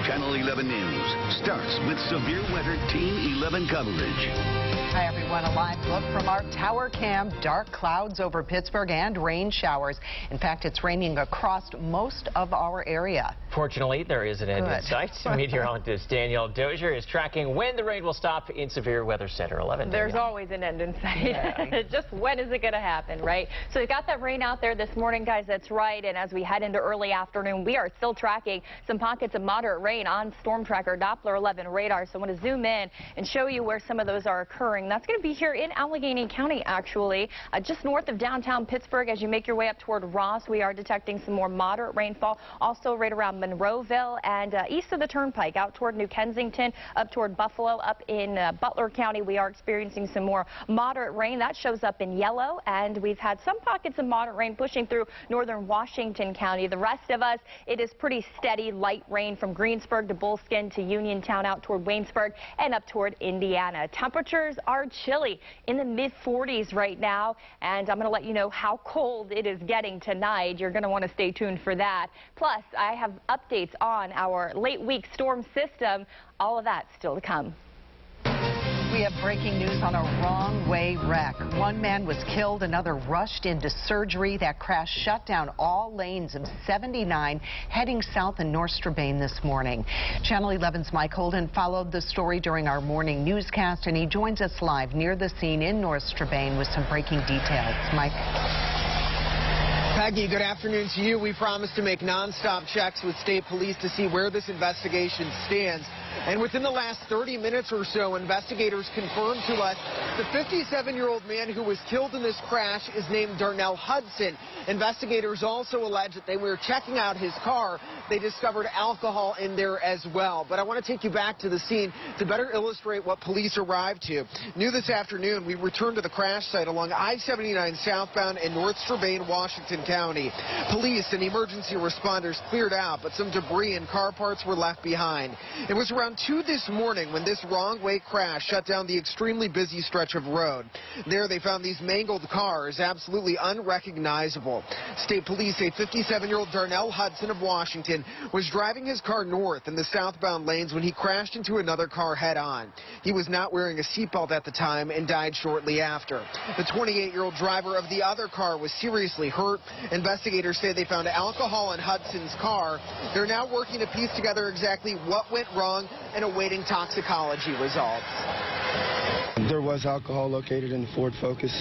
Channel 11 News starts with severe weather Team 11 coverage. Hi, everyone. A live look from our tower cam. Dark clouds over Pittsburgh and rain showers. In fact, it's raining across most of our area. Fortunately, there is an end in sight. Meteorologist Danielle Dozier is tracking when the rain will stop in Severe Weather Center 11. There's always an end in sight. Yeah. Just when is it going to happen, right? So we got that rain out there this morning, guys. That's right. And as we head into early afternoon, we are still tracking some pockets of moderate rain on Storm Tracker Doppler 11 radar. So I want to zoom in and show you where some of those are occurring. That's going to be here in Allegheny County, actually, just north of downtown Pittsburgh. As you make your way up toward Ross, we are detecting some more moderate rainfall. Also right around Monroeville and east of the Turnpike, out toward New Kensington, up toward Buffalo, up in Butler County. We are experiencing some more moderate rain. That shows up in yellow, and we've had some pockets of moderate rain pushing through northern Washington County. The rest of us, it is pretty steady, light rain from Greensburg to Bullskin to Uniontown, out toward Waynesburg and up toward Indiana. Temperatures are chilly in the mid-40s right now, and I'm going to let you know how cold it is getting tonight. You're going to want to stay tuned for that. Plus, I have updates on our late week storm system. All of that still to come. We have breaking news on a wrong-way wreck. One man was killed, another rushed into surgery. That crash shut down all lanes of 79 heading south in North Strabane this morning. Channel 11's Mike Holden followed the story during our morning newscast, and he joins us live near the scene in North Strabane with some breaking details. Mike. Peggy, good afternoon to you. We promised to make nonstop checks with state police to see where this investigation stands. And within the last 30 minutes or so, investigators confirmed to us the 57-year-old man who was killed in this crash is named Darnell Hudson. Investigators also allege that they were checking out his car. They discovered alcohol in there as well. But I want to take you back to the scene to better illustrate what police arrived to. New this afternoon, we returned to the crash site along I-79 southbound in North Strabane, Washington County. Police and emergency responders cleared out, but some debris and car parts were left behind. It was around 2 this morning when this wrong-way crash shut down the extremely busy stretch of road. There they found these mangled cars, absolutely unrecognizable. State police say 57-year-old Darnell Hudson of Washington was driving his car north in the southbound lanes when he crashed into another car head-on. He was not wearing a seatbelt at the time and died shortly after. The 28-year-old driver of the other car was seriously hurt. Investigators say they found alcohol in Hudson's car. They're now working to piece together exactly what went wrong and awaiting toxicology results. There was alcohol located in the Ford Focus.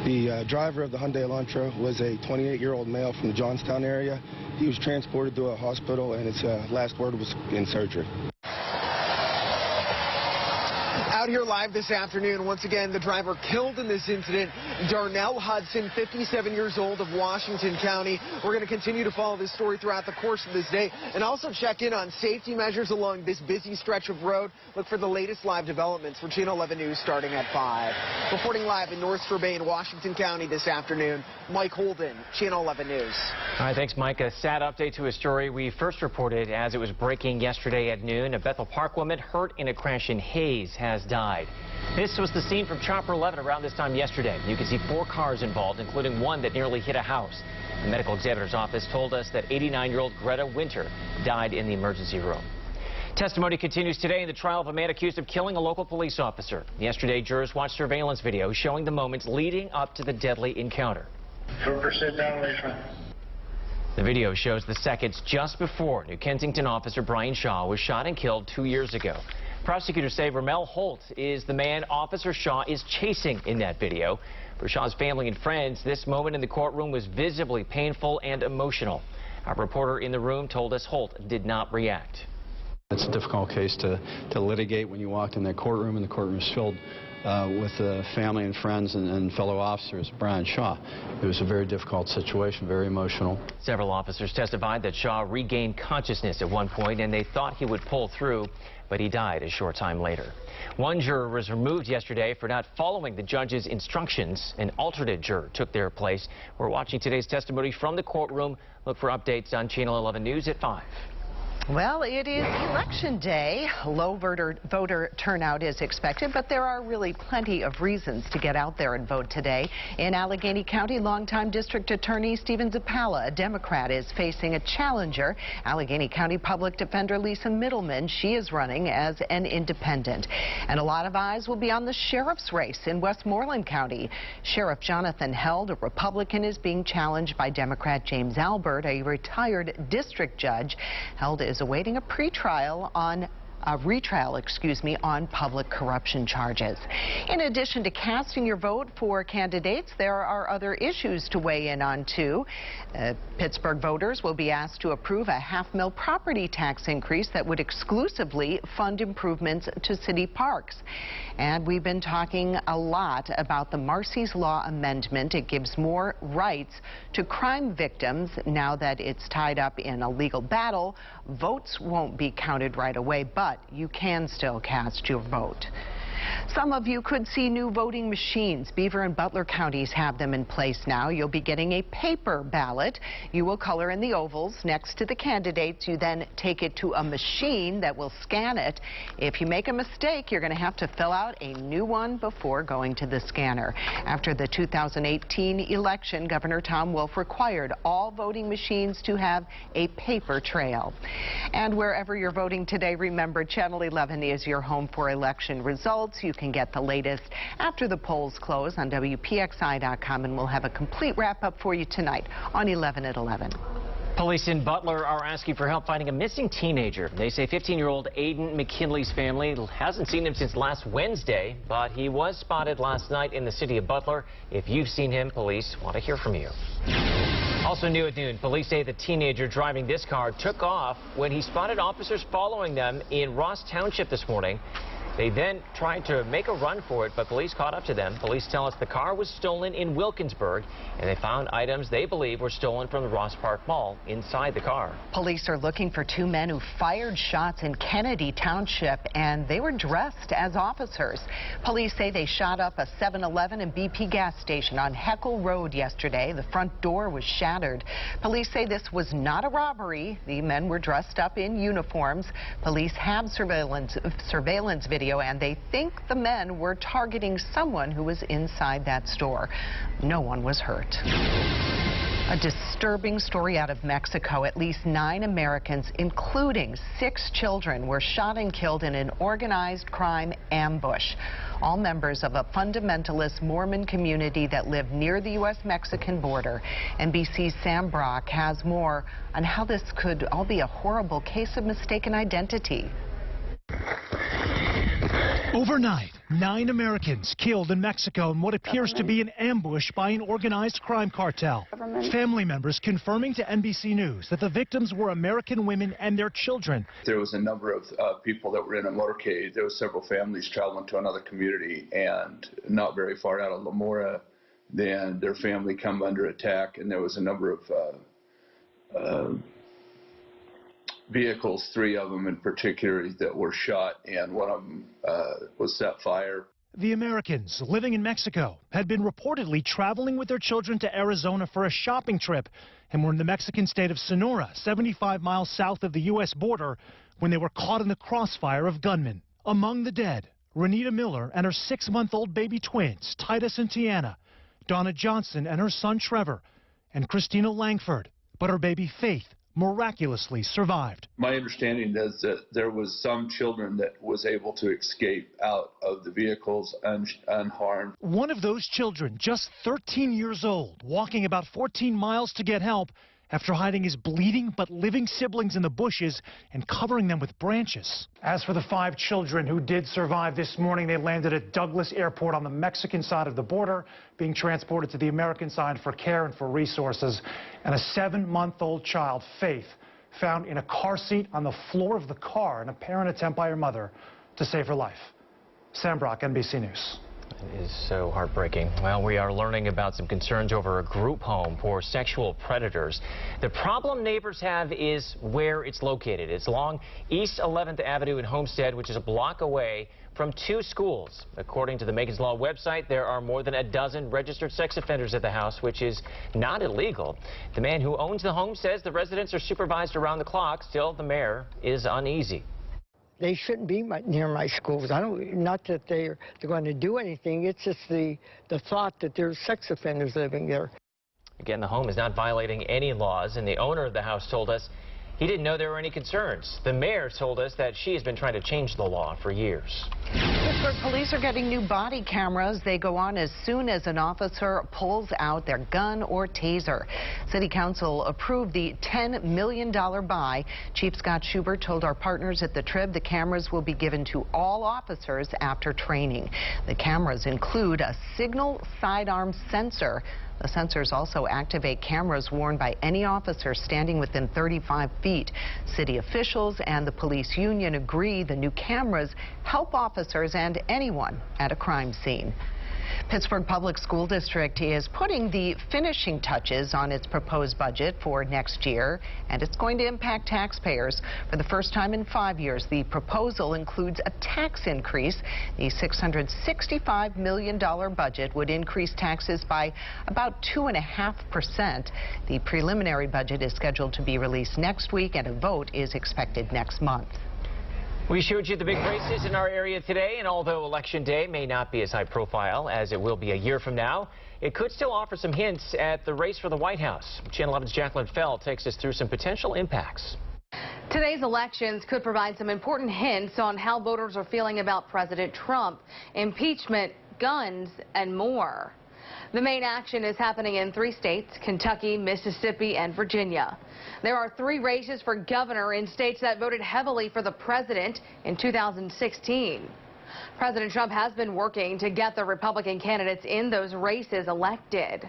The driver of the Hyundai Elantra was a 28-year-old male from the Johnstown area. He was transported to a hospital, and his last word was in surgery. Out here live this afternoon, once again, the driver killed in this incident, Darnell Hudson, 57 years old of Washington County. We're going to continue to follow this story throughout the course of this day and also check in on safety measures along this busy stretch of road. Look for the latest live developments for Channel 11 News starting at 5. Reporting live in North Strabane, Washington County this afternoon, Mike Holden, Channel 11 News. All right, thanks, Mike. A sad update to a story we first reported as it was breaking yesterday at noon. A Bethel Park woman hurt in a crash in Hayes has died. This was the scene from Chopper 11 around this time yesterday. You can see 4 cars involved, including one that nearly hit a house. The medical examiner's office told us that 89-year-old Greta Winter died in the emergency room. Testimony continues today in the trial of a man accused of killing a local police officer. Yesterday, jurors watched surveillance video showing the moments leading up to the deadly encounter. Trooper, sit down, Lisa. The video shows the seconds just before New Kensington officer Brian Shaw was shot and killed 2 years ago. Prosecutors say Ramel Holt is the man Officer Shaw is chasing in that video. For Shaw's family and friends, this moment in the courtroom was visibly painful and emotional. Our reporter in the room told us Holt did not react. It's a difficult case to litigate when you walked in that courtroom, and the courtroom was filled with family and friends and fellow officers. Brian Shaw. It was a very difficult situation, very emotional. Several officers testified that Shaw regained consciousness at one point and they thought he would pull through, but he died a short time later. One juror was removed yesterday for not following the judge's instructions. An alternate juror took their place. We're watching today's testimony from the courtroom. Look for updates on Channel 11 News at 5. Well, it is election day. Low voter turnout is expected, but there are really plenty of reasons to get out there and vote today. In Allegheny County, longtime District Attorney Stephen Zappala, a Democrat, is facing a challenger. Allegheny County Public Defender Lisa Middleman, she is running as an independent. And a lot of eyes will be on the sheriff's race in Westmoreland County. Sheriff Jonathan Held, a Republican, is being challenged by Democrat James Albert, a retired district judge. Held is awaiting a retrial on public corruption charges. In addition to casting your vote for candidates, there are other issues to weigh in on too. Pittsburgh voters will be asked to approve a $500,000 property tax increase that would exclusively fund improvements to city parks. And we've been talking a lot about the Marsy's Law amendment. It gives more rights to crime victims. Now that it's tied up in a legal battle, votes won't be counted right away, but you can still cast your vote. Some of you could see new voting machines. Beaver and Butler counties have them in place now. You'll be getting a paper ballot. You will color in the ovals next to the candidates. You then take it to a machine that will scan it. If you make a mistake, you're going to have to fill out a new one before going to the scanner. After the 2018 election, Governor Tom Wolf required all voting machines to have a paper trail. And wherever you're voting today, remember, Channel 11 is your home for election results. You can get the latest after the polls close on WPXI.com, and we'll have a complete wrap-up for you tonight on 11 at 11. Police in Butler are asking for help finding a missing teenager. They say 15-year-old Aiden McKinley's family hasn't seen him since last Wednesday, but he was spotted last night in the city of Butler. If you've seen him, police want to hear from you. Also new at noon, police say the teenager driving this car took off when he spotted officers following them in Ross Township this morning. They then tried to make a run for it, but police caught up to them. Police tell us the car was stolen in Wilkinsburg, and they found items they believe were stolen from the Ross Park Mall inside the car. Police are looking for two men who fired shots in Kennedy Township, and they were dressed as officers. Police say they shot up a 7-Eleven and BP gas station on Heckle Road yesterday. The front door was shattered. Police say this was not a robbery. The men were dressed up in uniforms. Police have surveillance video, and they think the men were targeting someone who was inside that store. No one was hurt. A disturbing story out of Mexico. At least 9 Americans, including 6 children, were shot and killed in an organized crime ambush. All members of a fundamentalist Mormon community that live near the U.S.-Mexican border. NBC's Sam Brock has more on how this could all be a horrible case of mistaken identity. Overnight, 9 Americans killed in Mexico in what appears to be an ambush by an organized crime cartel. Family members confirming to NBC News that the victims were American women and their children. There was a number of people that were in a motorcade. There were several families traveling to another community, and not very far out of Lamora, then their family come under attack, and there was a number of vehicles, 3 of them in particular, that were shot, and one of them was set fire. The Americans living in Mexico had been reportedly traveling with their children to Arizona for a shopping trip and were in the Mexican state of Sonora, 75 miles south of the U.S. border, when they were caught in the crossfire of gunmen. Among the dead, Renita Miller and her 6-month-old baby twins, Titus and Tiana, Donna Johnson and her son Trevor, and Christina Langford, but her baby Faith miraculously survived. My understanding is that there was some children that was able to escape out of the vehicles unharmed. One of those children, just 13 years old, walking about 14 miles to get help after hiding his bleeding but living siblings in the bushes and covering them with branches. As for the 5 children who did survive this morning, they landed at Douglas Airport on the Mexican side of the border, being transported to the American side for care and for resources. And a 7-month-old child, Faith, found in a car seat on the floor of the car, an apparent attempt by her mother to save her life. Sam Brock, NBC News. It is so heartbreaking. Well, we are learning about some concerns over a group home for sexual predators. The problem neighbors have is where it's located. It's along East 11th Avenue in Homestead, which is a block away from 2 schools. According to the Megan's Law website, there are more than a dozen registered sex offenders at the house, which is not illegal. The man who owns the home says the residents are supervised around the clock. Still, the mayor is uneasy. They shouldn't be near my schools. Not that they're going to do anything. It's just the thought that there's sex offenders living there. Again, the home is not violating any laws, and the owner of the house told us he didn't know there were any concerns. The mayor told us that she has been trying to change the law for years. Pittsburgh police are getting new body cameras. They go on as soon as an officer pulls out their gun or taser. City Council approved the $10 million buy. Chief Scott Schubert told our partners at the Trib the cameras will be given to all officers after training. The cameras include a signal sidearm sensor. The sensors also activate cameras worn by any officer standing within 35 feet. City officials and the police union agree the new cameras help officers and anyone at a crime scene. Pittsburgh Public School District is putting the finishing touches on its proposed budget for next year, and it's going to impact taxpayers. For the first time in 5 years, the proposal includes a tax increase. The $665 million budget would increase taxes by about 2.5%. The preliminary budget is scheduled to be released next week, and a vote is expected next month. We showed you the big races in our area today, and although Election Day may not be as high profile as it will be a year from now, it could still offer some hints at the race for the White House. Channel 11's Jacqueline Fell takes us through some potential impacts. Today's elections could provide some important hints on how voters are feeling about President Trump, impeachment, guns, and more. The main action is happening in 3 states, Kentucky, Mississippi, and Virginia. There are 3 races for governor in states that voted heavily for the president in 2016. President Trump has been working to get the Republican candidates in those races elected.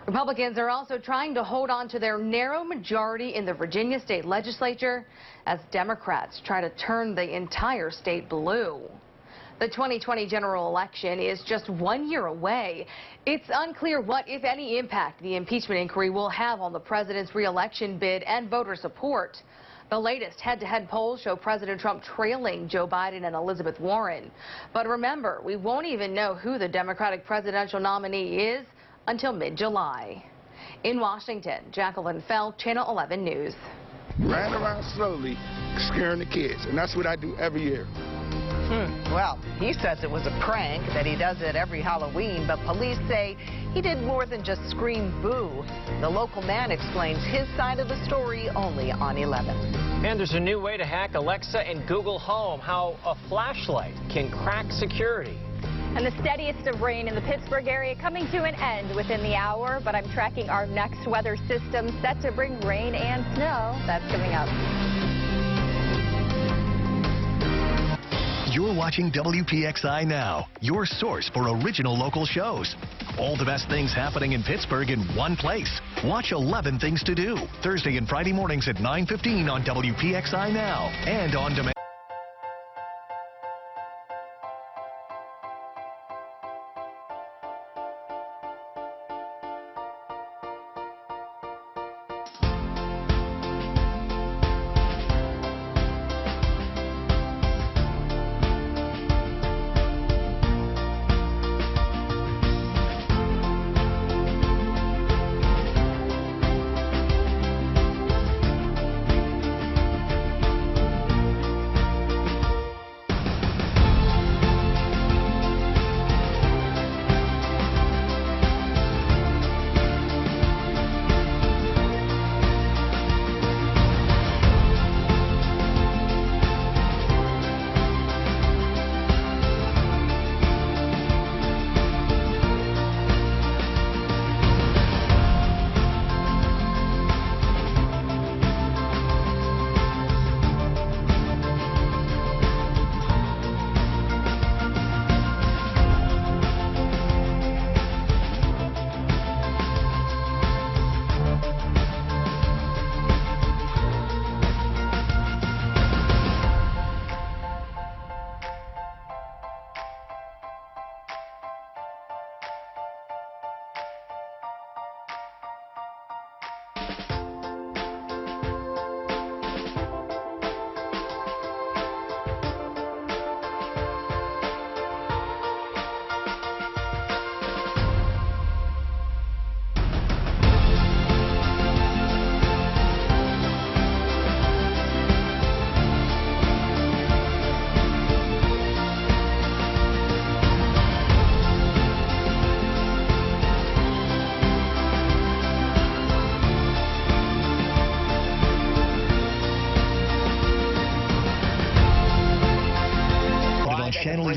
Republicans are also trying to hold on to their narrow majority in the Virginia state legislature as Democrats try to turn the entire state blue. The 2020 general election is just 1 year away. It's unclear what, if any, impact the impeachment inquiry will have on the president's re-election bid and voter support. The latest head-to-head polls show President Trump trailing Joe Biden and Elizabeth Warren. But remember, we won't even know who the Democratic presidential nominee is until mid-July. In Washington, Jacqueline Fell, Channel 11 News. Ran around slowly, scaring the kids, and that's what I do every year. Well, he says it was a prank, that he does it every Halloween, but police say he did more than just scream boo. The local man explains his side of the story only on 11. And there's a new way to hack Alexa and Google Home, how a flashlight can crack security. And the steadiest of rain in the Pittsburgh area coming to an end within the hour, but I'm tracking our next weather system set to bring rain and snow. That's coming up. You're watching WPXI Now, your source for original local shows. All the best things happening in Pittsburgh in one place. Watch 11 Things to Do, Thursday and Friday mornings at 9:15 on WPXI Now and on demand.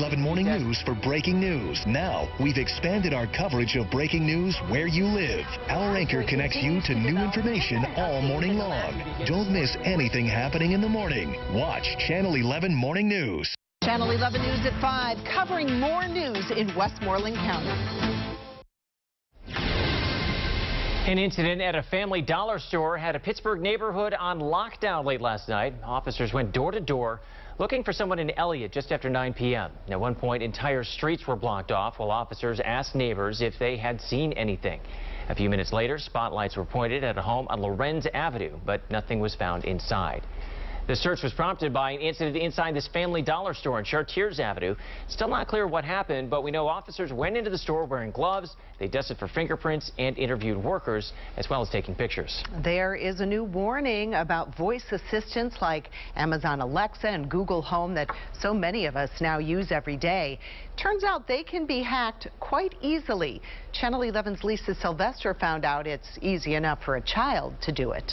11 Morning News for breaking news. Now, we've expanded our coverage of breaking news where you live. Our anchor connects you to new information all morning long. Don't miss anything happening in the morning. Watch Channel 11 Morning News. Channel 11 News at 5, covering more news in Westmoreland County. An incident at a Family Dollar store had a Pittsburgh neighborhood on lockdown late last night. Officers went door to door looking for someone in Elliott just after 9 p.m. At one point, entire streets were blocked off while officers asked neighbors if they had seen anything. A few minutes later, spotlights were pointed at a home on Lorenz Avenue, but nothing was found inside. The search was prompted by an incident inside this Family Dollar store on Chartiers Avenue. Still not clear what happened, but we know officers went into the store wearing gloves. They dusted for fingerprints and interviewed workers, as well as taking pictures. There is a new warning about voice assistants like Amazon Alexa and Google Home that so many of us now use every day. Turns out they can be hacked quite easily. Channel 11's Lisa Sylvester found out it's easy enough for a child to do it.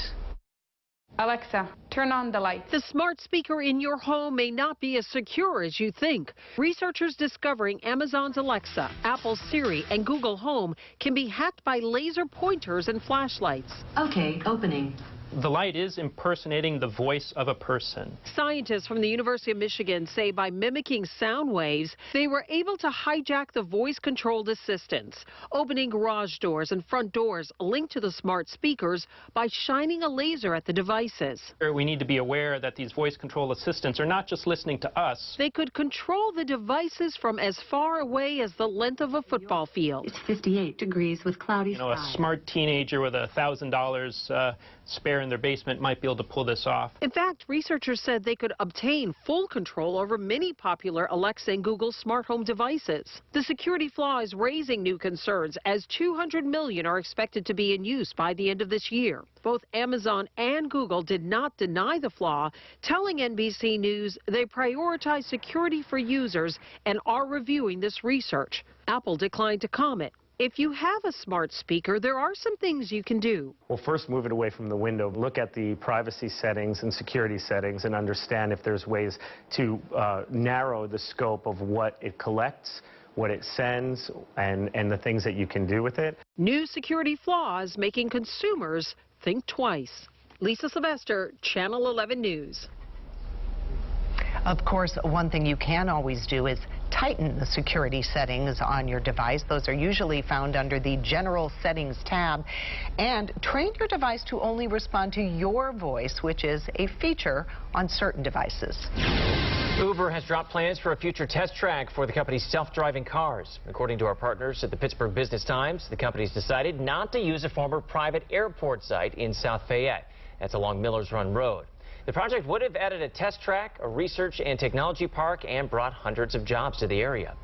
Alexa, turn on the lights. The smart speaker in your home may not be as secure as you think. Researchers discovering Amazon's Alexa, Apple's Siri, and Google Home can be hacked by laser pointers and flashlights. Okay, opening. The light is impersonating the voice of a person. Scientists from the University of Michigan say by mimicking sound waves, they were able to hijack the voice-controlled assistants, opening garage doors and front doors linked to the smart speakers by shining a laser at the devices. We need to be aware that these voice-controlled assistants are not just listening to us. They could control the devices from as far away as the length of a football field. It's 58 degrees with cloudy skies. A smart teenager with $1,000 spare in their basement might be able to pull this off. In fact, researchers said they could obtain full control over many popular Alexa and Google smart home devices. The security flaw is raising new concerns as 200 million are expected to be in use by the end of this year. Both Amazon and Google did not deny the flaw, telling NBC News they prioritize security for users and are reviewing this research. Apple declined to comment. If you have a smart speaker, there are some things you can do. Well, first move it away from the window. Look at the privacy settings and security settings and understand if there's ways to narrow the scope of what it collects, what it sends, and the things that you can do with it. New security flaws making consumers think twice. Lisa Sylvester, Channel 11 News. Of course, one thing you can always do is tighten the security settings on your device. Those are usually found under the General Settings tab. And train your device to only respond to your voice, which is a feature on certain devices. Uber has dropped plans for a future test track for the company's self-driving cars. According to our partners at the Pittsburgh Business Times, the company's decided not to use a former private airport site in South Fayette. That's along Millers Run Road. The project would have added a test track, a research and technology park, and brought hundreds of jobs to the area.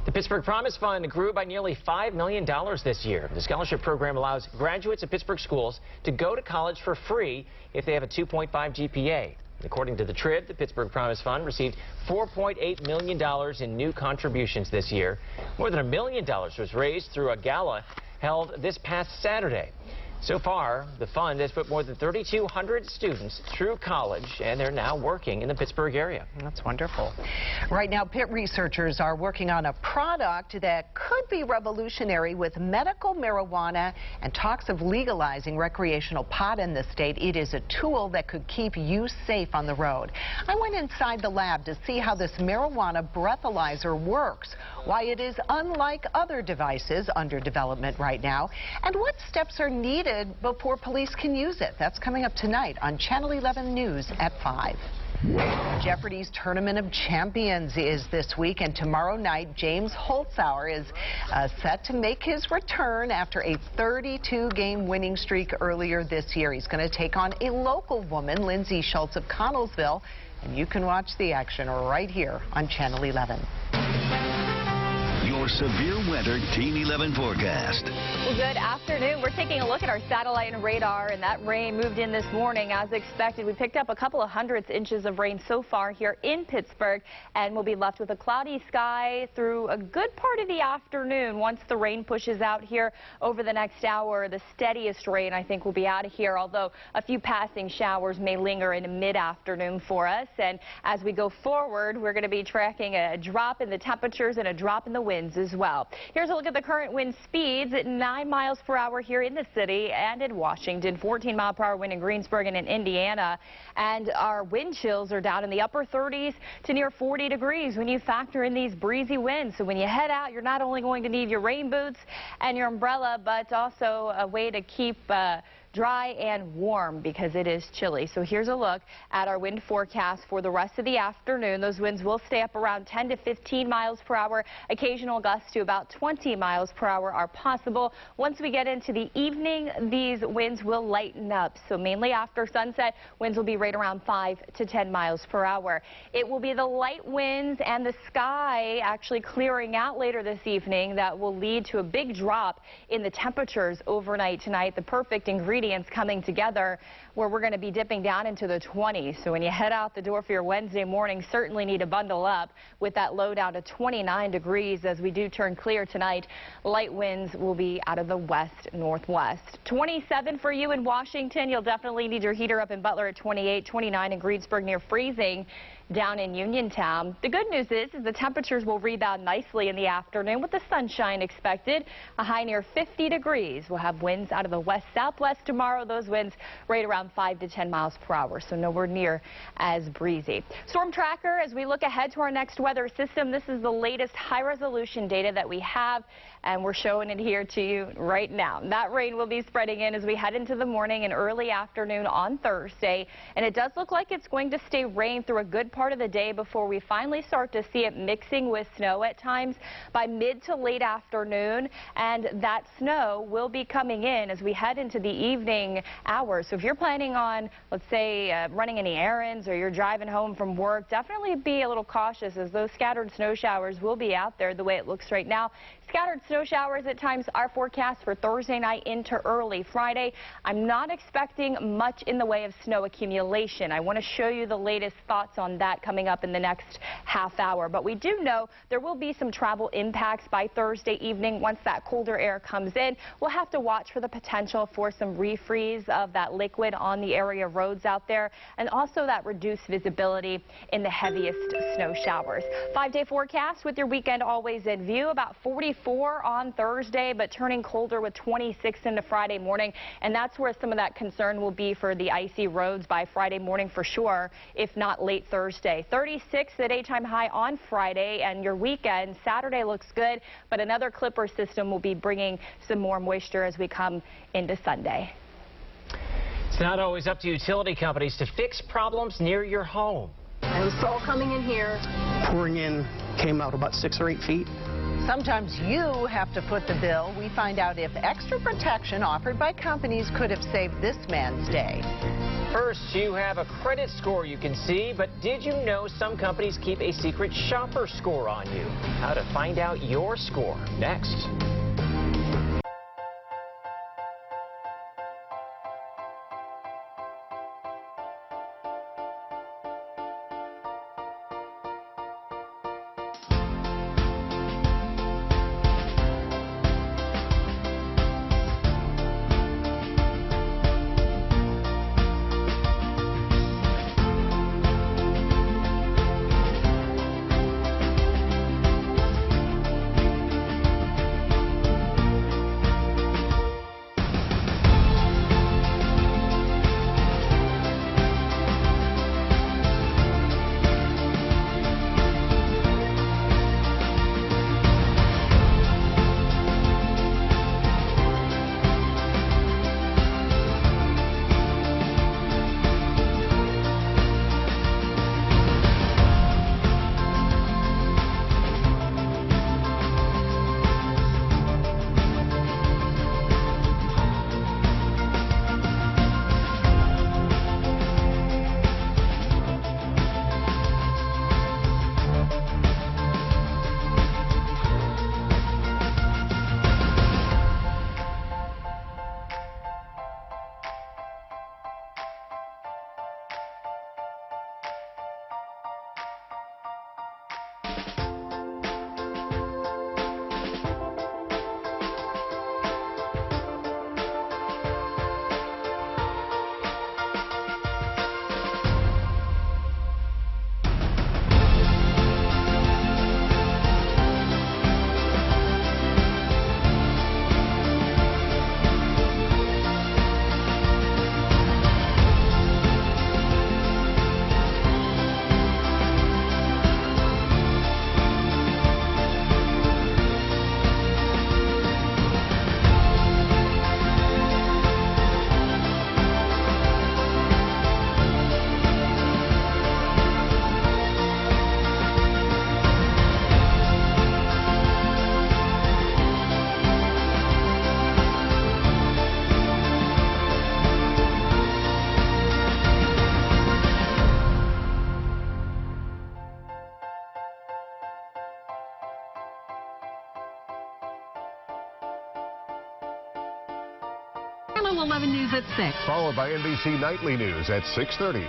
The Pittsburgh Promise Fund grew by nearly $5 million this year. The scholarship program allows graduates of Pittsburgh schools to go to college for free if they have a 2.5 GPA. According to the Trib, the Pittsburgh Promise Fund received $4.8 million in new contributions this year. More than $1 million was raised through a gala held this past Saturday. So far, the fund has put more than 3,200 students through college, and they're now working in the Pittsburgh area. That's wonderful. Right now, Pitt researchers are working on a product that could be revolutionary with medical marijuana and talks of legalizing recreational pot in the state. It is a tool that could keep you safe on the road. I went inside the lab to see how this marijuana breathalyzer works, why it is unlike other devices under development right now, and what steps are needed before police can use it. That's coming up tonight on Channel 11 News at 5. Jeopardy's Tournament of Champions is this week, and tomorrow night James Holzhauer is set to make his return after a 32-game winning streak earlier this year. He's going to take on a local woman, Lindsay Schultz of Connellsville, and you can watch the action right here on Channel 11. Your severe weather Team 11 forecast. Well, good afternoon. We're taking a look at our satellite and radar, and that rain moved in this morning as expected. We picked up a couple of hundredths inches of rain so far here in Pittsburgh, and we'll be left with a cloudy sky through a good part of the afternoon. Once the rain pushes out here over the next hour, the steadiest rain, I think, will be out of here, although a few passing showers may linger in mid-afternoon for us. And as we go forward, we're going to be tracking a drop in the temperatures and a drop in the winds as well. Here's a look at the current wind speeds at 9 miles per hour here in the city and in Washington, 14-mile-per-hour wind in Greensburg and in Indiana. And our wind chills are down in the upper 30s to near 40 degrees when you factor in these breezy winds. So when you head out, you're not only going to need your rain boots and your umbrella, but also a way to keep dry and warm because it is chilly. So here's a look at our wind forecast for the rest of the afternoon. Those winds will stay up around 10 to 15 miles per hour. Occasional gusts to about 20 miles per hour are possible. Once we get into the evening, these winds will lighten up. So mainly after sunset, winds will be right around 5 to 10 miles per hour. It will be the light winds and the sky actually clearing out later this evening that will lead to a big drop in the temperatures overnight tonight. The perfect ingredients coming together where we're going to be dipping down into the 20s. So when you head out the door for your Wednesday morning, certainly need to bundle up with that low down to 29 degrees as we do turn clear tonight. Light winds will be out of the west-northwest. 27 for you in Washington. You'll definitely need your heater up in Butler at 28, 29 in Greensburg near freezing down in Uniontown. The good news is the temperatures will rebound nicely in the afternoon with the sunshine expected. A high near 50 degrees. We'll have winds out of the west-southwest tomorrow. Those winds right around 5 to 10 miles per hour, so nowhere near as breezy. Storm tracker, as we look ahead to our next weather system, this is the latest high-resolution data that we have, and we're showing it here to you right now. That rain will be spreading in as we head into the morning and early afternoon on Thursday, and it does look like it's going to stay rain through a good part of the day before we finally start to see it mixing with snow at times by mid to late afternoon, and that snow will be coming in as we head into the evening hours. So if you're planning on, let's say, running any errands or you're driving home from work, definitely be a little cautious as those scattered snow showers will be out there the way it looks right now. Scattered snow showers at times are forecast for Thursday night into early Friday. I'm not expecting much in the way of snow accumulation. I want to show you the latest thoughts on that coming up in the next half hour. But we do know there will be some travel impacts by Thursday evening once that colder air comes in. We'll have to watch for the potential for some refreeze of that liquid on the area roads out there, and also that reduced visibility in the heaviest snow showers. 5-day forecast with your weekend always in view. About 44 on Thursday, but turning colder with 26 into Friday morning. And that's where some of that concern will be for the icy roads by Friday morning for sure, if not late Thursday. 36 the daytime high on Friday, and your weekend, Saturday looks good, but another clipper system will be bringing some more moisture as we come into Sunday. It's not always up to utility companies to fix problems near your home. It was all coming in here. Pouring in, came out about 6 or 8 feet. Sometimes you have to foot the bill. We find out if extra protection offered by companies could have saved this man's day. First, you have a credit score you can see, but did you know some companies keep a secret shopper score on you? How to find out your score next. Local 11 News at 6. Followed by NBC Nightly News at 6:30.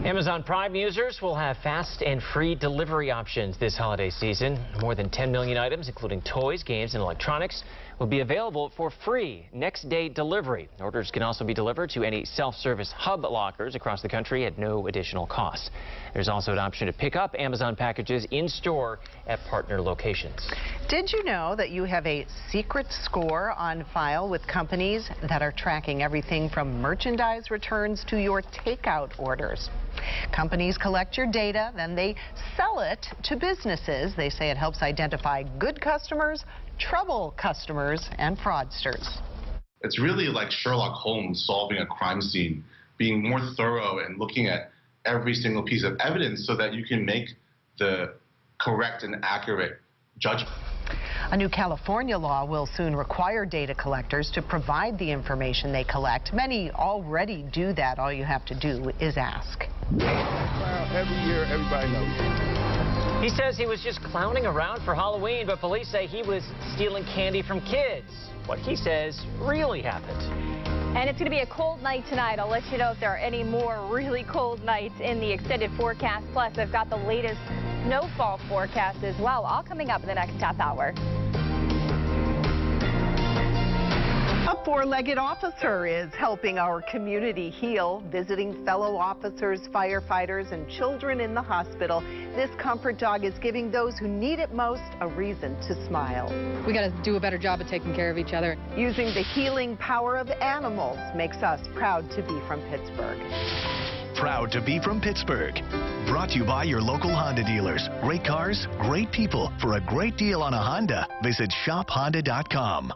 Amazon Prime users will have fast and free delivery options this holiday season. More than 10 million items, including toys, games, and electronics, will be available for free next-day delivery. Orders can also be delivered to any self-service hub lockers across the country at no additional cost. There's also an option to pick up Amazon packages in-store at partner locations. Did you know that you have a secret score on file with companies that are tracking everything from merchandise returns to your takeout orders? Companies collect your data, then they sell it to businesses. They say it helps identify good customers, trouble customers, and fraudsters. It's really like Sherlock Holmes solving a crime scene, being more thorough and looking at every single piece of evidence so that you can make the correct and accurate judgment. A new California law will soon require data collectors to provide the information they collect. Many already do that. All you have to do is ask. Well, every year, everybody knows. He says he was just clowning around for Halloween, but police say he was stealing candy from kids. What he says really happened. And it's going to be a cold night tonight. I'll let you know if there are any more really cold nights in the extended forecast. Plus, I've got the latest snowfall forecast as well, all coming up in the next half hour. A four-legged officer is helping our community heal, visiting fellow officers, firefighters, and children in the hospital. This comfort dog is giving those who need it most a reason to smile. We got to do a better job of taking care of each other. Using the healing power of animals makes us proud to be from Pittsburgh. Proud to be from Pittsburgh. Brought to you by your local Honda dealers. Great cars, great people. For a great deal on a Honda, visit shophonda.com.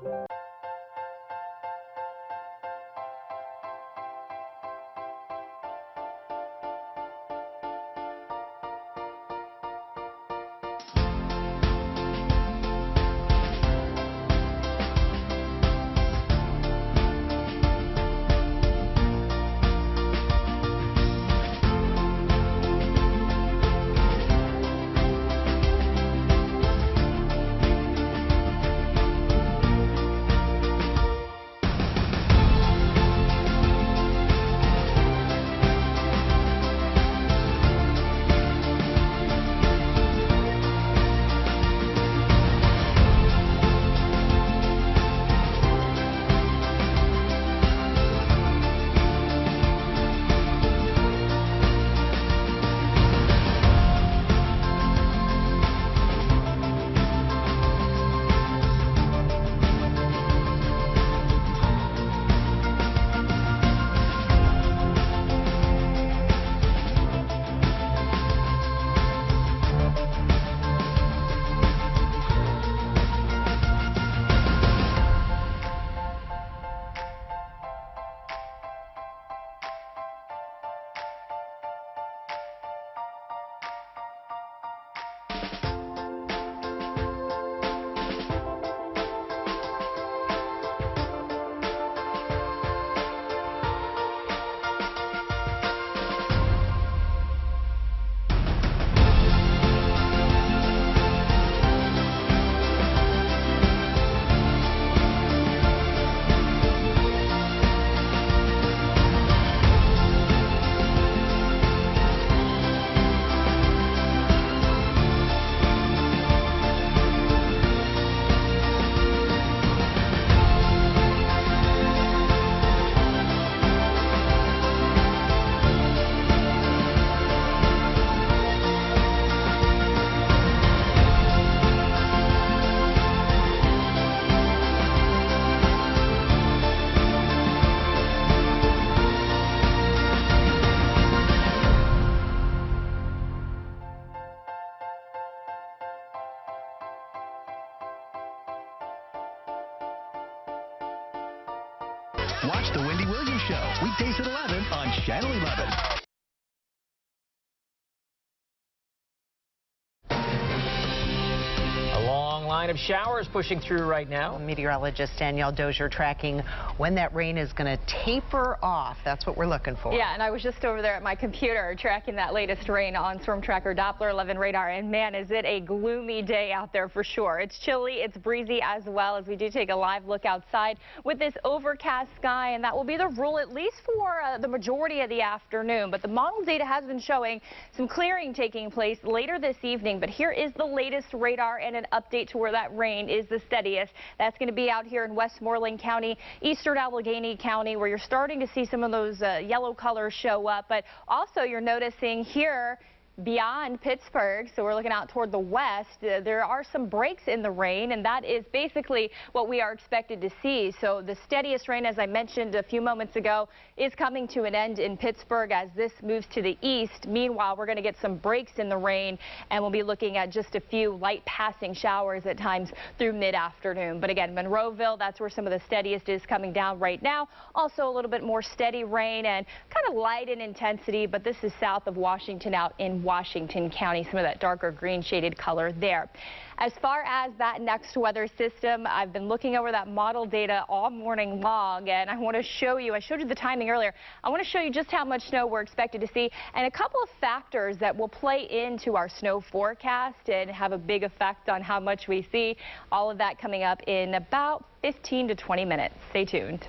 sign of showers pushing through right now. Meteorologist Danielle Dozier tracking when that rain is going to taper off. That's what we're looking for. Yeah, and I was just over there at my computer tracking that latest rain on Storm Tracker Doppler 11 radar. And man, is it a gloomy day out there for sure. It's chilly, it's breezy as well as we do take a live look outside with this overcast sky. And that will be the rule at least for the majority of the afternoon. But the model data has been showing some clearing taking place later this evening. But here is the latest radar and an update to where that rain is the steadiest. That's going to be out here in Westmoreland County, eastern Allegheny County, where you're starting to see some of those yellow colors show up. But also you're noticing here beyond Pittsburgh, so we're looking out toward the west, there are some breaks in the rain, and that is basically what we are expected to see. So the steadiest rain, as I mentioned a few moments ago, is coming to an end in Pittsburgh as this moves to the east. Meanwhile, we're going to get some breaks in the rain, and we'll be looking at just a few light passing showers at times through mid-afternoon. But again, Monroeville, that's where some of the steadiest is coming down right now. Also a little bit more steady rain and kind of light in intensity, but this is south of Washington out in Washington County, some of that darker green shaded color there. As far as that next weather system, I've been looking over that model data all morning long, and I want to show you, I showed you the timing earlier, I want to show you just how much snow we're expected to see and a couple of factors that will play into our snow forecast and have a big effect on how much we see. All of that coming up in about 15 to 20 minutes. Stay tuned.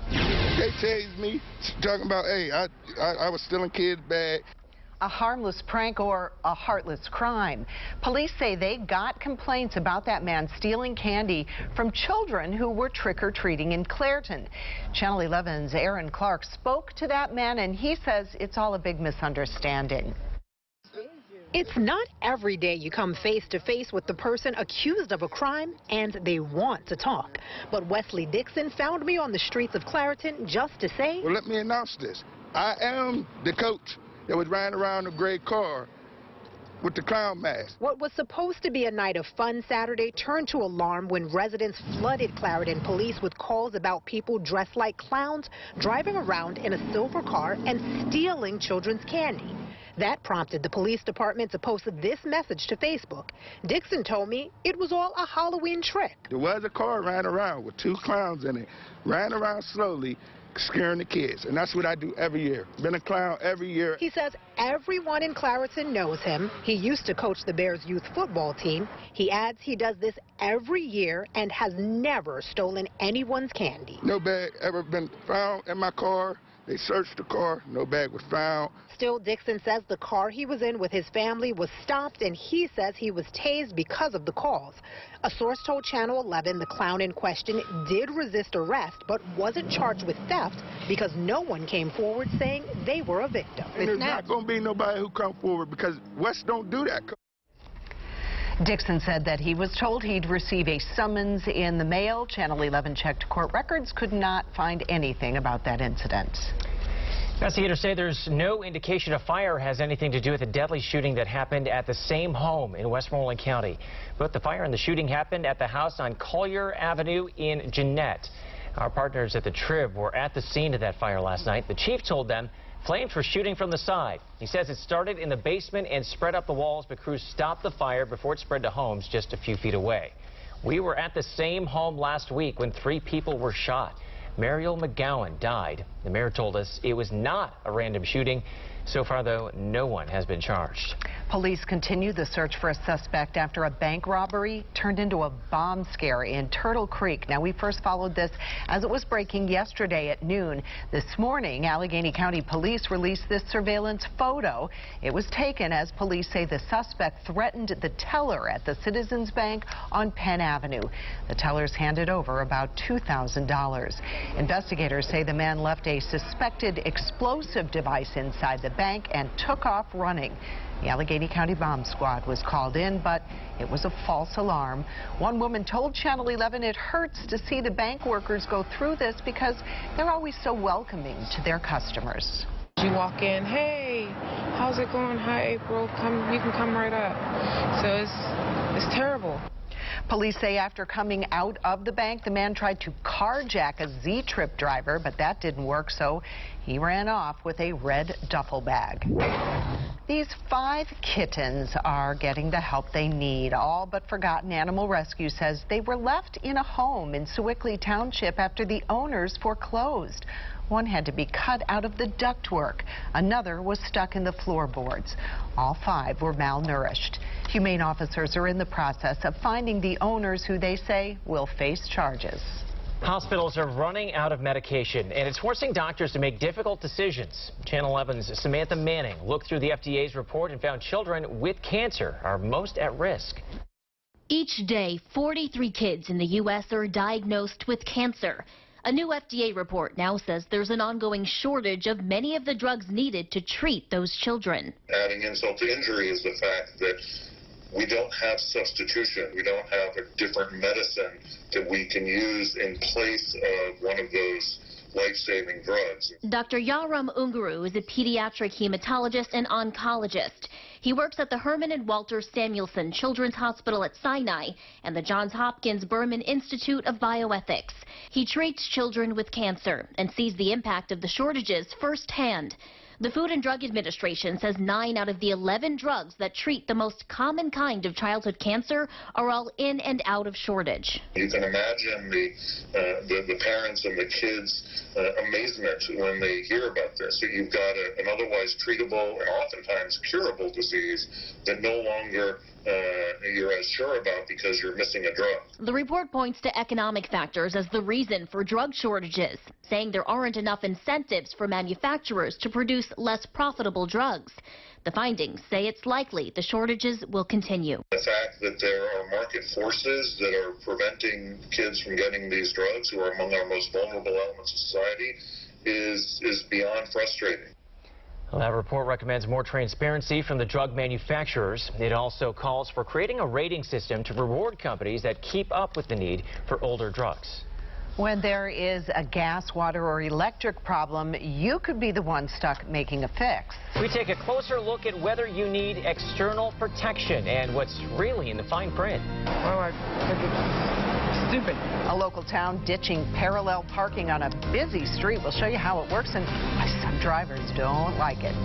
They tased me, talking about, hey, I was stealing kids' bags. A harmless prank or a heartless crime. Police say they got complaints about that man stealing candy from children who were trick-or-treating in Clairton. Channel 11's Aaron Clark spoke to that man, and he says it's all a big misunderstanding. It's not every day you come face to face with the person accused of a crime and they want to talk. But Wesley Dixon found me on the streets of Clairton just to say, well, let me announce this. I am the coach that was riding around a gray car with the clown mask. What was supposed to be a night of fun Saturday turned to alarm when residents flooded Clarendon police with calls about people dressed like clowns, driving around in a silver car and stealing children's candy. That prompted the police department to post this message to Facebook. Dixon told me it was all a Halloween trick. There was a car riding around with two clowns in it, riding around slowly, scaring the kids, and that's what I do every year. Been a clown every year. He says everyone in Clairton knows him. He used to coach the Bears youth football team. He adds he does this every year and has never stolen anyone's candy. No bag ever been found in my car. They searched the car, no bag was found. Still, Dixon says the car he was in with his family was stopped, and he says he was tased because of the calls. A source told Channel 11 the clown in question did resist arrest, but wasn't charged with theft because no one came forward saying they were a victim. And there's not going to be nobody who come forward because West don't do that. Dixon said that he was told he'd receive a summons in the mail. Channel 11 checked court records, could not find anything about that incident. Investigators say there's no indication a fire has anything to do with the deadly shooting that happened at the same home in Westmoreland County. Both the fire and the shooting happened at the house on Collier Avenue in Jeannette. Our partners at the Trib were at the scene of that fire last night. The chief told them flames were shooting from the side. He says it started in the basement and spread up the walls, but crews stopped the fire before it spread to homes just a few feet away. We were at the same home last week when 3 people were shot. Mariel McGowan died. The mayor told us it was not a random shooting. So far, though, no one has been charged. Police continue the search for a suspect after a bank robbery turned into a bomb scare in Turtle Creek. Now, we first followed this as it was breaking yesterday at noon. This morning, Allegheny County Police released this surveillance photo. It was taken as police say the suspect threatened the teller at the Citizens Bank on Penn Avenue. The tellers handed over about $2,000. Investigators say the man left a suspected explosive device inside the bank and took off running. The Allegheny County Bomb Squad was called in, but it was a false alarm. One woman told Channel 11 it hurts to see the bank workers go through this because they're always so welcoming to their customers. You walk in, hey, how's it going? Hi, April. Come, you can come right up. So it's terrible. Police say after coming out of the bank, the man tried to carjack a Z-Trip driver, but that didn't work, so he ran off with a red duffel bag. These 5 kittens are getting the help they need. All but Forgotten Animal Rescue says they were left in a home in Sewickley Township after the owners foreclosed. One had to be cut out of the ductwork. Another was stuck in the floorboards. All 5 were malnourished. Humane officers are in the process of finding the owners, who they say will face charges. Hospitals are running out of medication, and it's forcing doctors to make difficult decisions. Channel 11's Samantha Manning looked through the FDA's report and found children with cancer are most at risk. Each day, 43 kids in the U.S. are diagnosed with cancer. A new FDA report now says there's an ongoing shortage of many of the drugs needed to treat those children. Adding insult to injury is the fact that we don't have substitution. We don't have a different medicine that we can use in place of one of those life-saving drugs. Dr. Yaram Unguru is a pediatric hematologist and oncologist. He works at the Herman and Walter Samuelson Children's Hospital at Sinai and the Johns Hopkins Berman Institute of Bioethics. He treats children with cancer and sees the impact of the shortages firsthand. The Food and Drug Administration says 9 out of the 11 drugs that treat the most common kind of childhood cancer are all in and out of shortage. You can imagine the parents and the kids' amazement when they hear about this. You've got an otherwise treatable and oftentimes curable disease that no longer you're as sure about because you're missing a drug. The report points to economic factors as the reason for drug shortages, saying there aren't enough incentives for manufacturers to produce less profitable drugs. The findings say it's likely the shortages will continue. The fact that there are market forces that are preventing kids from getting these drugs, who are among our most vulnerable elements of society, is beyond frustrating. Well, that report recommends more transparency from the drug manufacturers. It also calls for creating a rating system to reward companies that keep up with the need for older drugs. When there is a gas, water, or electric problem, you could be the one stuck making a fix. We take a closer look at whether you need external protection and what's really in the fine print. Well, I think it's stupid. A local town ditching parallel parking on a busy street. We'll show you how it works and why some drivers don't like it.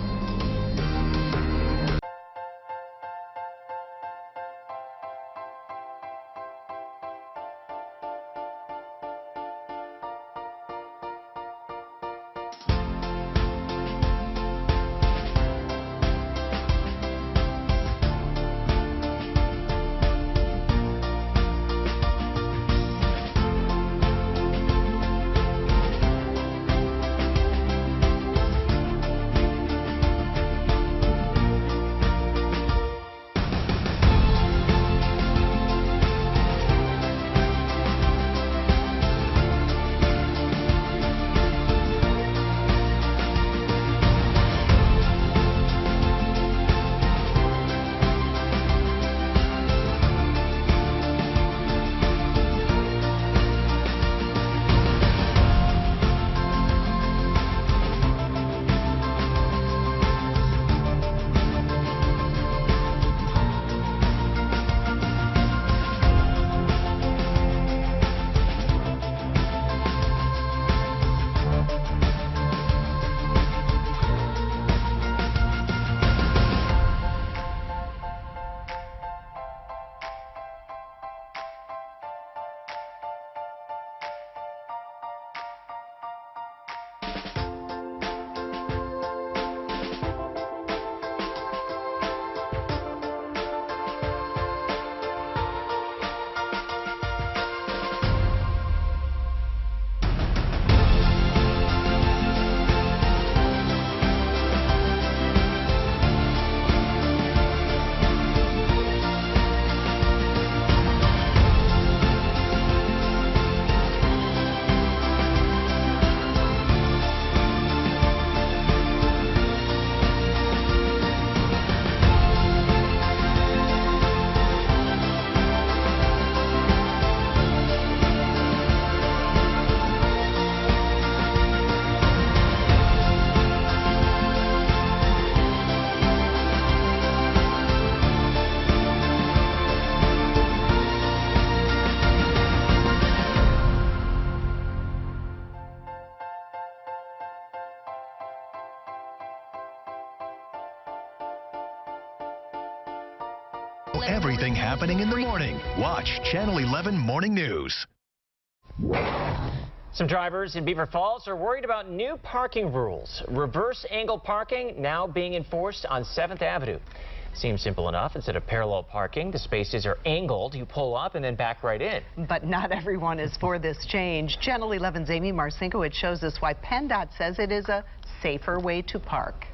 know everything happening in the morning. Watch Channel 11 Morning News. Some drivers in Beaver Falls are worried about new parking rules. Reverse angle parking now being enforced on 7th Avenue. Seems simple enough. Instead of parallel parking, the spaces are angled. You pull up and then back right in. But not everyone is for this change. Channel 11's Amy Marcinkiewicz shows us why PennDOT says it is a safer way to park.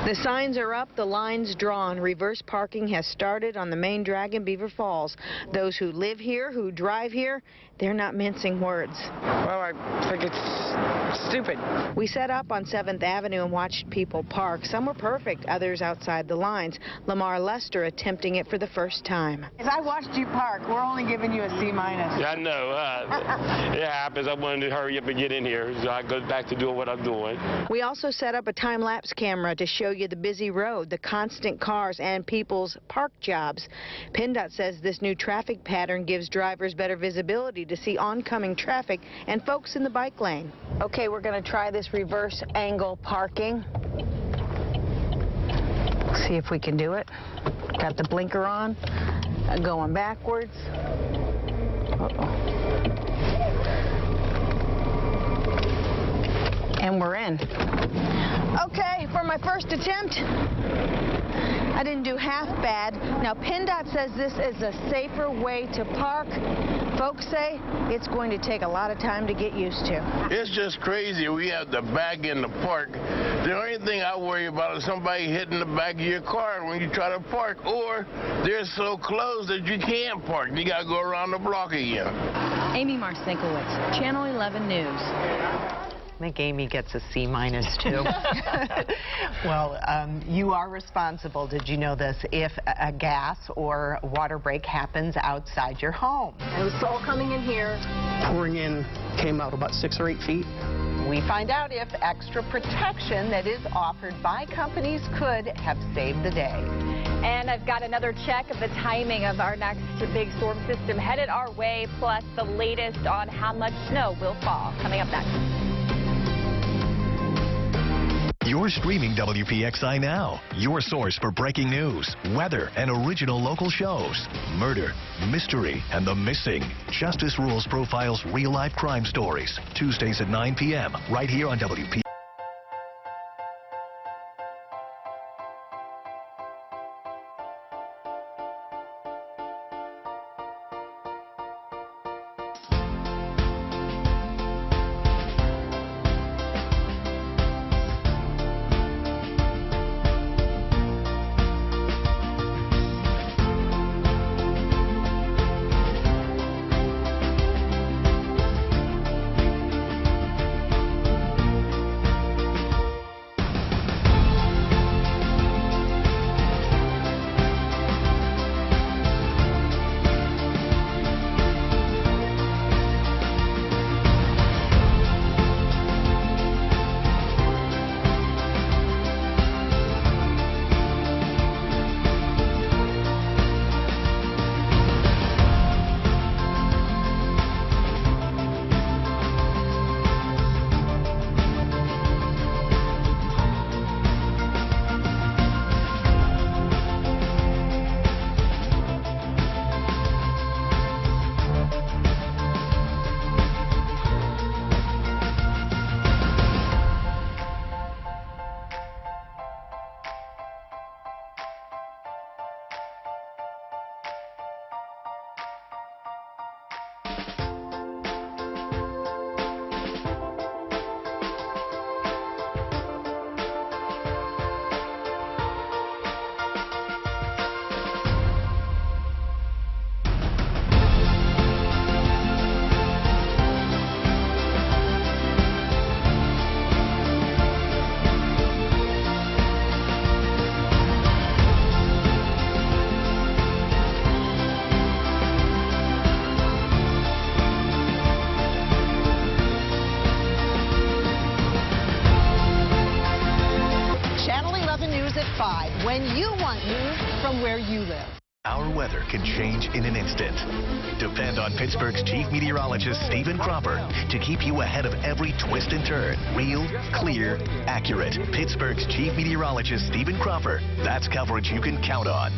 The signs are up, the lines drawn. Reverse parking has started on the main drag in Beaver Falls. Those who live here, who drive here, they're not mincing words. Well, I think it's stupid. We set up on 7th Avenue and watched people park. Some were perfect, others outside the lines. Lamar Lester attempting it for the first time. As I watched you park, we're only giving you a C-. Yeah, I know. It happens. I wanted to hurry up and get in here, so I go back to doing what I'm doing. We also set up a time-lapse camera to show you the busy road, the constant cars, and people's park jobs. PennDOT says this new traffic pattern gives drivers better visibility to see oncoming traffic and folks in the bike lane. Okay, we're going to try this reverse angle parking. See if we can do it. Got the blinker on, going backwards. And we're in. Okay, for my first attempt, I didn't do half bad. Now, PennDOT says this is a safer way to park. Folks say it's going to take a lot of time to get used to. It's just crazy. We have to back in the park. The only thing I worry about is somebody hitting the back of your car when you try to park, or they're so close that you can't park. You got to go around the block again. Amy Marcinkiewicz, Channel 11 News. I think Amy gets a C- too. Well, you are responsible, did you know this, if a gas or water break happens outside your home. It was all coming in here. Pouring in, came out about 6 or 8 feet. We find out if extra protection that is offered by companies could have saved the day. And I've got another check of the timing of our next big storm system headed our way, plus the latest on how much snow will fall. Coming up next. You're streaming WPXI now, your source for breaking news, weather, and original local shows. Murder, mystery, and the missing. Justice Rules profiles real-life crime stories. Tuesdays at 9 p.m. right here on WPXI. when you want news from where you live. Our weather can change in an instant. Depend on Pittsburgh's chief meteorologist, Stephen Cropper, to keep you ahead of every twist and turn. Real, clear, accurate. Pittsburgh's chief meteorologist, Stephen Cropper. That's coverage you can count on.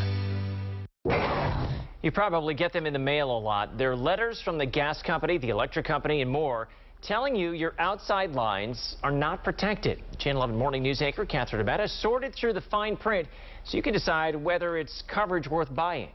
You probably get them in the mail a lot. They're letters from the gas company, the electric company, and more, telling you your outside lines are not protected. Channel 11 Morning News anchor Catherine Abetta sorted through the fine print so you can decide whether it's coverage worth buying.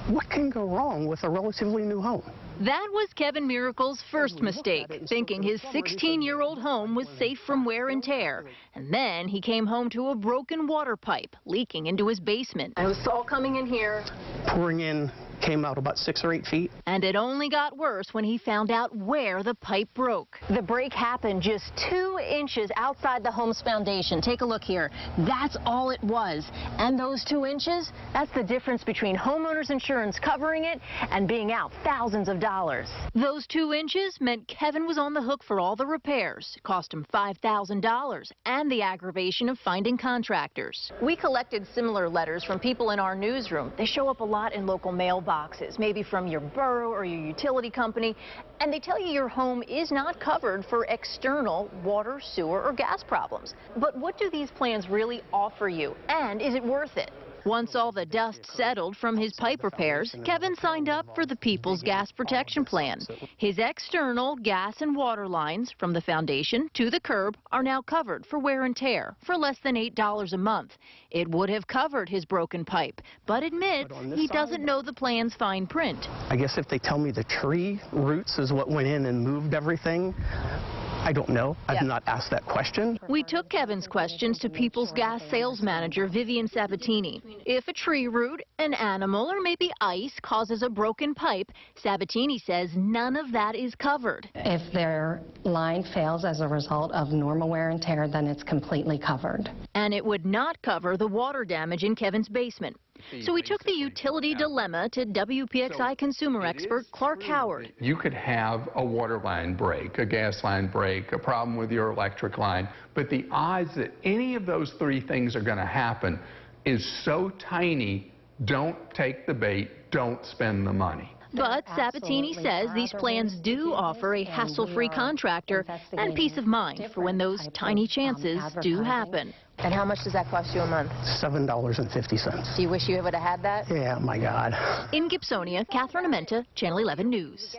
What can go wrong with a relatively new home? That was Kevin Miracle's first mistake, thinking his 16-year-old home was safe from wear and tear. And then he came home to a broken water pipe leaking into his basement. It was all coming in here. Pouring in, came out about 6 or 8 feet. And it only got worse when he found out where the pipe broke. The break happened just 2 inches outside the home's foundation. Take a look here. That's all it was. And those 2 inches, that's the difference between homeowners insurance covering it and being out thousands of dollars. Those 2 inches meant Kevin was on the hook for all the repairs. It cost him $5,000 and the aggravation of finding contractors. We collected similar letters from people in our newsroom. They show up a lot in local mailboxes, maybe from your borough or your utility company, and they tell you your home is not covered for external water, sewer, or gas problems. But what do these plans really offer you, and is it worth it? Once all the dust settled from his pipe repairs, Kevin signed up for the People's Gas Protection Plan. His external gas and water lines from the foundation to the curb are now covered for wear and tear for less than $8 a month. It would have covered his broken pipe, but admits he doesn't know the plan's fine print. I guess if they tell me the tree roots is what went in and moved everything, I don't know. I've not asked that question. We took Kevin's questions to People's Gas sales manager Vivian Sabatini. If a tree root, an animal, or maybe ice causes a broken pipe, Sabatini says none of that is covered. If their line fails as a result of normal wear and tear, then it's completely covered. And it would not cover the water damage in Kevin's basement. So we took the utility dilemma to WPXI consumer expert Clark Howard. You could have a water line break, a gas line break, a problem with your electric line, but the odds that any of those 3 things are going to happen is so tiny. Don't take the bait, don't spend the money. But Sabatini says these plans do offer a hassle-free contractor and peace of mind for when those tiny chances do happen. And how much does that cost you a month? $7.50. Do you wish you would have had that? Yeah, my God. In Gibsonia, Catherine Amenta, Channel 11 News.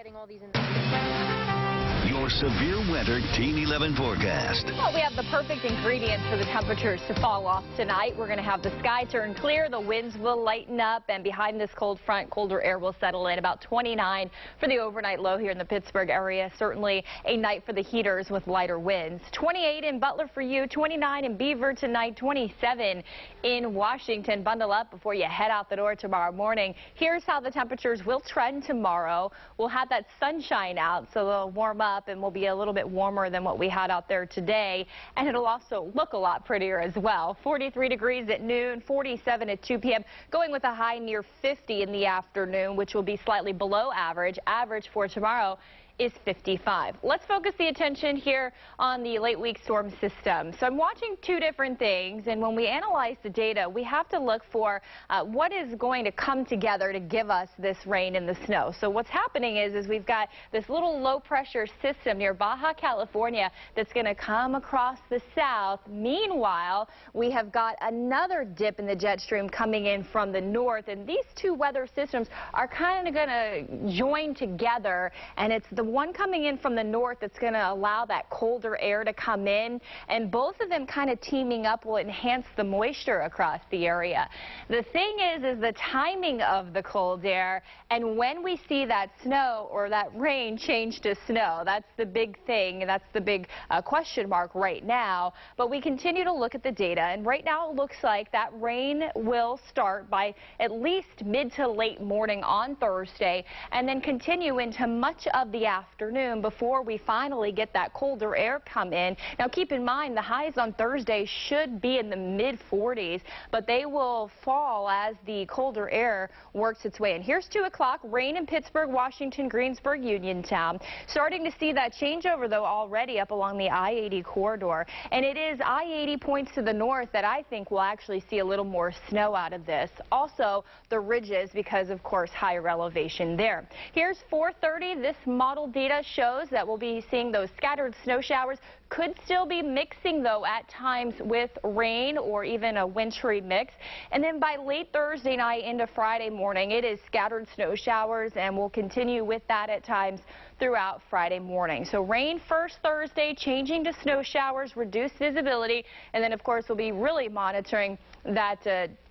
Your severe weather Team 11 forecast. Well, we have the perfect ingredients for the temperatures to fall off tonight. We're going to have the sky turn clear, the winds will lighten up, and behind this cold front, colder air will settle in. About 29 for the overnight low here in the Pittsburgh area. Certainly a night for the heaters with lighter winds. 28 in Butler for you, 29 in Beaver tonight, 27 in Washington. Bundle up before you head out the door tomorrow morning. Here's how the temperatures will trend tomorrow. We'll have that sunshine out, so they'll warm up and will be a little bit warmer than what we had out there today, and it'll also look a lot prettier as well. 43 degrees at noon, 47 at 2 p.m., going with a high near 50 in the afternoon, which will be slightly below average. Average for tomorrow is 55. Let's focus the attention here on the late week storm system. So I'm watching 2 different things, and when we analyze the data, we have to look for what is going to come together to give us this rain and the snow. So what's happening is we've got this little low pressure system near Baja California that's going to come across the south. Meanwhile, we have got another dip in the jet stream coming in from the north, and these 2 weather systems are kind of going to join together, and it's the one coming in from the north that's going to allow that colder air to come in, and both of them kind of teaming up will enhance the moisture across the area. The thing is the timing of the cold air and when we see that snow or that rain change to snow. That's the big thing, and that's the big question mark right now. But we continue to look at the data, and right now it looks like that rain will start by at least mid to late morning on Thursday and then continue into much of the afternoon before we finally get that colder air come in. Now keep in mind the highs on Thursday should be in the mid-40s, but they will fall as the colder air works its way in. Here's 2 o'clock, rain in Pittsburgh, Washington, Greensburg, Uniontown. Starting to see that changeover though already up along the I-80 corridor, and it is I-80 points to the north that I think will actually see a little more snow out of this. Also the ridges, because of course higher elevation there. Here's 4:30. This model data shows that we'll be seeing those scattered snow showers Could still be mixing, though, at times with rain or even a wintry mix. And then by late Thursday night into Friday morning, it is scattered snow showers, and we'll continue with that at times throughout Friday morning. So rain first Thursday, changing to snow showers, reduced visibility, and then, of course, we'll be really monitoring that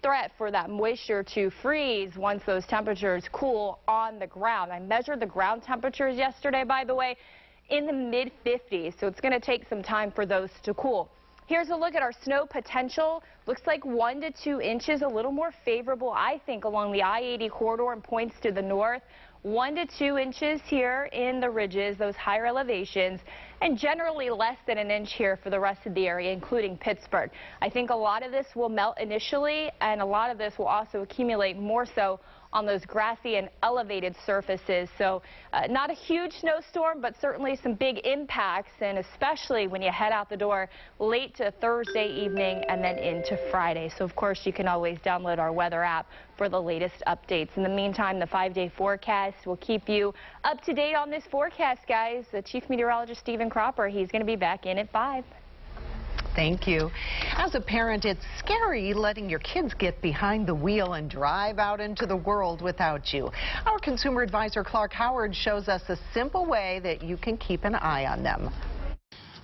threat for that moisture to freeze once those temperatures cool on the ground. I measured the ground temperatures yesterday, by the way, in the mid-50s, so it's going to take some time for those to cool. Here's a look at our snow potential. Looks like 1 to 2 inches, a little more favorable, I think, along the I-80 corridor and points to the north. 1 to 2 inches here in the ridges, those higher elevations, and generally less than an inch here for the rest of the area, including Pittsburgh. I think a lot of this will melt initially, and a lot of this will also accumulate more so on those grassy and elevated surfaces. So not a huge snowstorm, but certainly some big impacts, and especially when you head out the door late to Thursday evening and then into Friday. So, of course, you can always download our weather app for the latest updates. In the meantime, the 5-day forecast will keep you up to date on this forecast, guys. The Chief Meteorologist, Stephen Cropper, he's going to be back in at 5. Thank you. As a parent, it's scary letting your kids get behind the wheel and drive out into the world without you. Our consumer advisor, Clark Howard, shows us a simple way that you can keep an eye on them.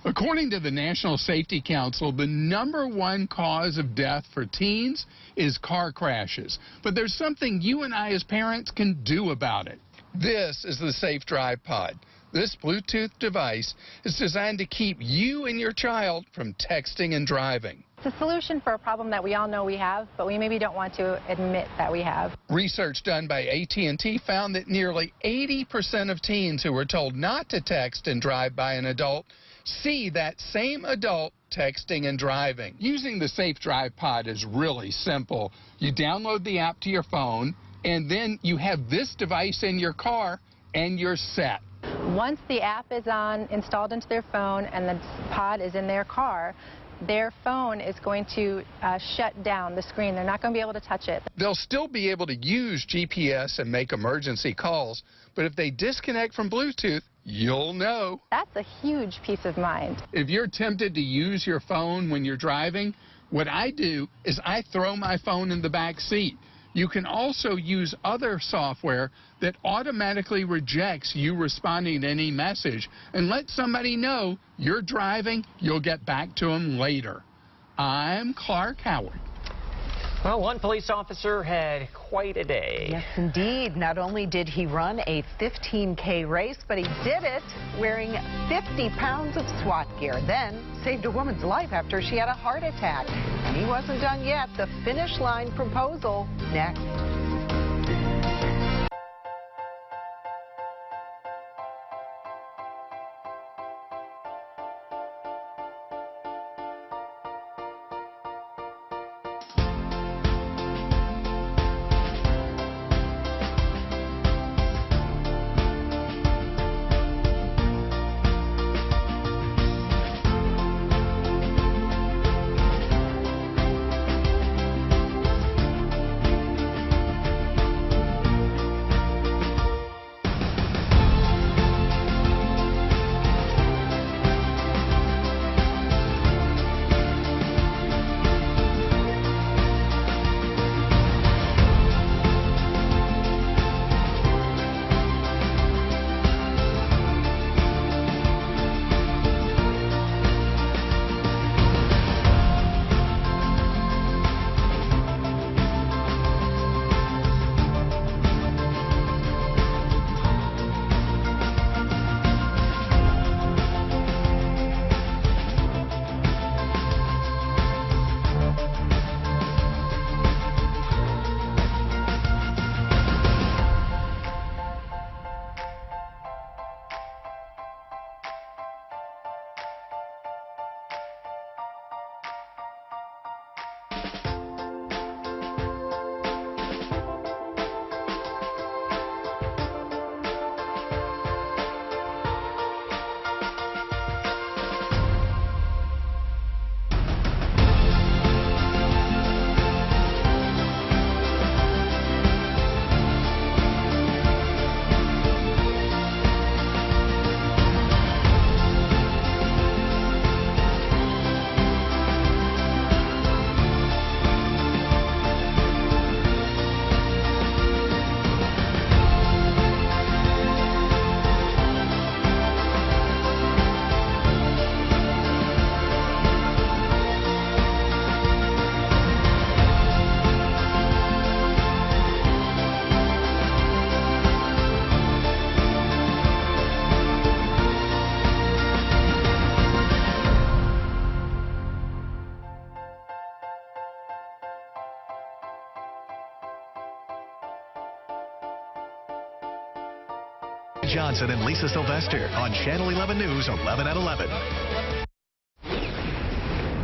According to the National Safety Council, the #1 cause of death for teens is car crashes. But there's something you and I as parents can do about it. This is the Safe Drive Pod. This Bluetooth device is designed to keep you and your child from texting and driving. It's a solution for a problem that we all know we have, but we maybe don't want to admit that we have. Research done by AT&T found that nearly 80% of teens who were told not to text and drive by an adult see that same adult texting and driving. Using the Safe Drive Pod is really simple. You download the app to your phone, and then you have this device in your car, and you're set. Once the app is installed into their phone and the pod is in their car, their phone is going to shut down the screen. They're not going to be able to touch it. They'll still be able to use GPS and make emergency calls, but if they disconnect from Bluetooth, you'll know. That's a huge peace of mind. If you're tempted to use your phone when you're driving, what I do is I throw my phone in the back seat. You can also use other software that automatically rejects you responding to any message and let somebody know you're driving. You'll get back to them later. I'm Clark Howard. Well, one police officer had quite a day. Yes, indeed. Not only did he run a 15K race, but he did it wearing 50 pounds of SWAT gear. Then saved a woman's life after she had a heart attack. And he wasn't done yet. The finish line proposal next. Johnson and Lisa Sylvester on Channel 11 News, 11 at 11.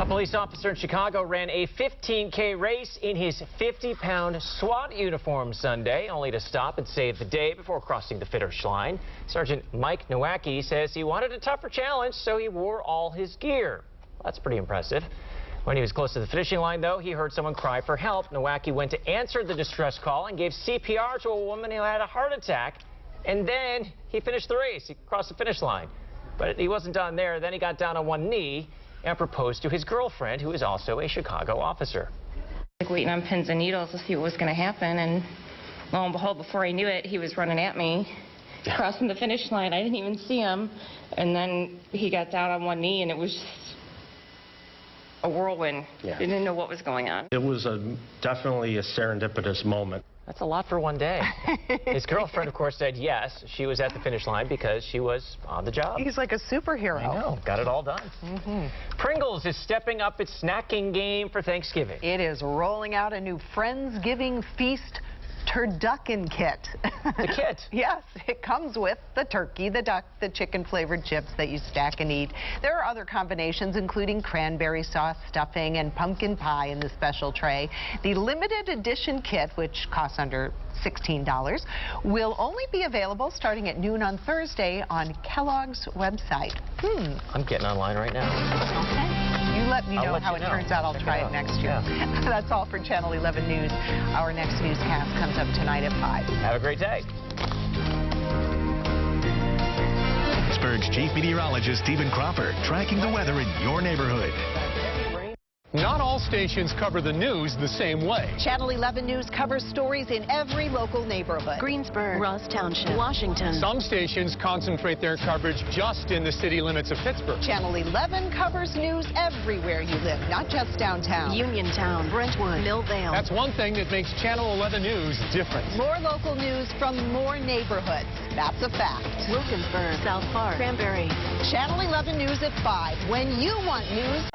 A police officer in Chicago ran a 15K race in his 50-pound SWAT uniform Sunday, only to stop and save the day before crossing the finish line. Sergeant Mike Nowacki says he wanted a tougher challenge, so he wore all his gear. Well, that's pretty impressive. When he was close to the finishing line, though, he heard someone cry for help. Nowacki went to answer the distress call and gave CPR to a woman who had a heart attack. And then he finished the race. He crossed the finish line. But he wasn't done there. Then he got down on one knee and proposed to his girlfriend, who is also a Chicago officer. Like waiting on pins and needles to see what was going to happen. And lo and behold, before I knew it, he was running at me, crossing the finish line. I didn't even see him. And then he got down on one knee, and it was just a whirlwind. Yeah. I didn't know what was going on. It was definitely a serendipitous moment. That's a lot for one day. His girlfriend, of course, said yes. She was at the finish line because she was on the job. He's like a superhero. I know. Got it all done. Pringles is stepping up its snacking game for Thanksgiving. It is rolling out a new Friendsgiving Feast turducken kit. The kit? Yes, it comes with the turkey, the duck, the chicken-flavored chips that you stack and eat. There are other combinations, including cranberry sauce, stuffing, and pumpkin pie in the special tray. The limited edition kit, which costs under $16, will only be available starting at noon on Thursday on Kellogg's website. I'm getting online right now. Okay. You let me know how it turns out. I'll try it next year. Yeah. That's all for Channel 11 News. Our next newscast comes up tonight at 5. Have a great day. Pittsburgh's chief meteorologist, Stephen Cropper, tracking the weather in your neighborhood. Not all stations cover the news the same way. Channel 11 News covers stories in every local neighborhood. Greensburg, Ross Township, Washington. Some stations concentrate their coverage just in the city limits of Pittsburgh. Channel 11 covers news everywhere you live, not just downtown. Uniontown, Brentwood, Millvale. That's one thing that makes Channel 11 News different. More local news from more neighborhoods. That's a fact. Wilkinsburg, South Park, Cranberry. Channel 11 News at 5. When you want news.